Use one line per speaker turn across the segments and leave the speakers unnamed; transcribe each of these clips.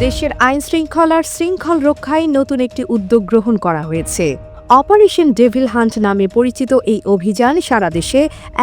দেশের আইনশৃঙ্খলার শৃঙ্খল রক্ষায় নতুন একটি উদ্যোগ গ্রহণ করা হয়েছে। অপারেশন ডেভিল হান্ট নামে পরিচিত এই অভিযান সারা দেশে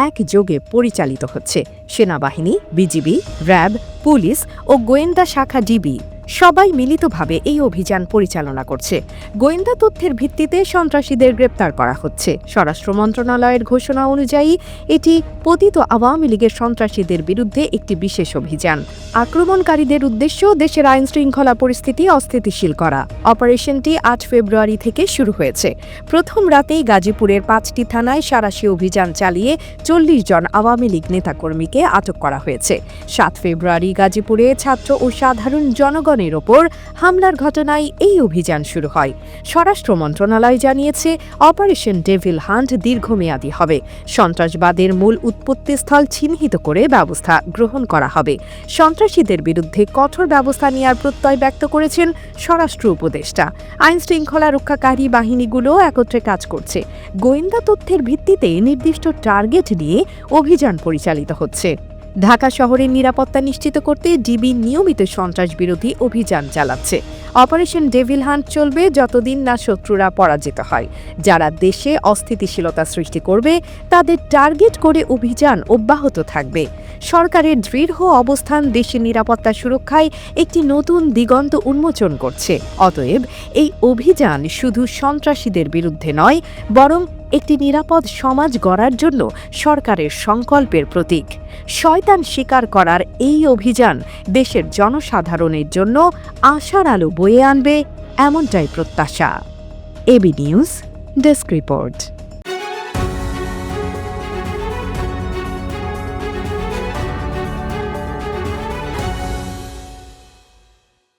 একযোগে পরিচালিত হচ্ছে। সেনাবাহিনী, বিজিবি, র্যাব, পুলিশ ও গোয়েন্দা শাখা ডিবি সবাই মিলিতভাবে এই অভিযান পরিচালনা করছে। গোয়েন্দা তথ্যের ভিত্তিতে সন্ত্রাসীদের গ্রেপ্তার করা হচ্ছে। স্বরাষ্ট্র মন্ত্রণালয়ের ঘোষণা অনুযায়ী এটি পতিত আওয়ামী লীগের সন্ত্রাসীদের বিরুদ্ধে একটি বিশেষ অভিযান। আক্রমণকারীদের উদ্দেশ্য দেশের আইনশৃঙ্খলা পরিস্থিতি অস্থিতিশীল করা। অপারেশনটি ৮ ফেব্রুয়ারি থেকে শুরু হয়েছে। প্রথম রাতেই গাজীপুরের ৫টি থানায় সাঁড়াশি অভিযান চালিয়ে ৪০ জন আওয়ামী লীগ নেতাকর্মীকে আটক করা হয়েছে। ৭ ফেব্রুয়ারি গাজীপুরে ছাত্র ও সাধারণ জনগণের ওপর হামলার ঘটনায় এই অভিযান শুরু হয়। স্বরাষ্ট্র মন্ত্রণালয় জানিয়েছে, অপারেশন ডেভিল হান্ট দীর্ঘমেয়াদী হবে। সন্ত্রাসবাদের মূল উৎপত্তিস্থল চিহ্নিত করে ব্যবস্থা গ্রহণ করা হবে। সন্ত্রাসীদের বিরুদ্ধে কঠোর ব্যবস্থা নেওয়ার প্রত্যয় ব্যক্ত করেছেন স্বরাষ্ট্র উপদেষ্টা। আইনশৃঙ্খলা রক্ষাকারী বাহিনীগুলো একত্রে কাজ করছে। গোয়েন্দা তথ্যের ভিত্তিতে নির্দিষ্ট টার্গেট নিয়ে অভিযান পরিচালিত হচ্ছে। ঢাকা শহরের নিরাপত্তা নিশ্চিত করতে ডিবি নিয়মিত সন্ত্রাস বিরোধী অভিযান চালাচ্ছে। অপারেশন ডেভিল হান্ট চলবে যতদিন না শত্রুরা পরাজিত হয়। যারা দেশে অস্থিতিশীলতা সৃষ্টি করবে তাদের টার্গেট করে অভিযান অব্যাহত থাকবে। সরকারের দৃঢ় অবস্থান দেশের নিরাপত্তা সুরক্ষায় একটি নতুন দিগন্ত উন্মোচন করছে। অতএব এই অভিযান শুধু সন্ত্রাসীদের বিরুদ্ধে নয়, বরং একটি নিরাপদ সমাজ গড়ার জন্য সরকারের সংকল্পের প্রতীক। শয়তান শিকার করার এই অভিযান দেশের জনসাধারণের জন্য আশার আলো বয়ে আনবে, এমনটাই প্রত্যাশা। AB news desk report.